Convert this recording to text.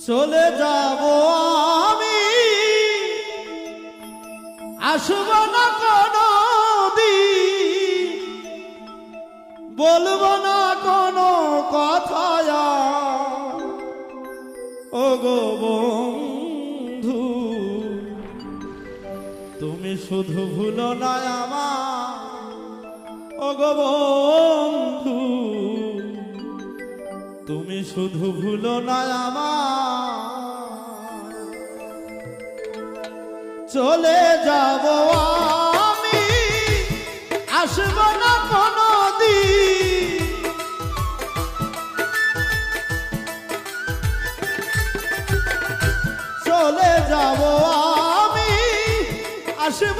চলে যাব আমি, আসব না কোনো দিন, বলবো না কোনো কথা। ও গো বন্ধু, তুমি শুধু ভুলো না আমার। ও গো বন্ধু, তুমি শুধু ভুলো না আমার। চলে যাব আমি, আসব না কোনো দিন, চলে যাব আমি, আসব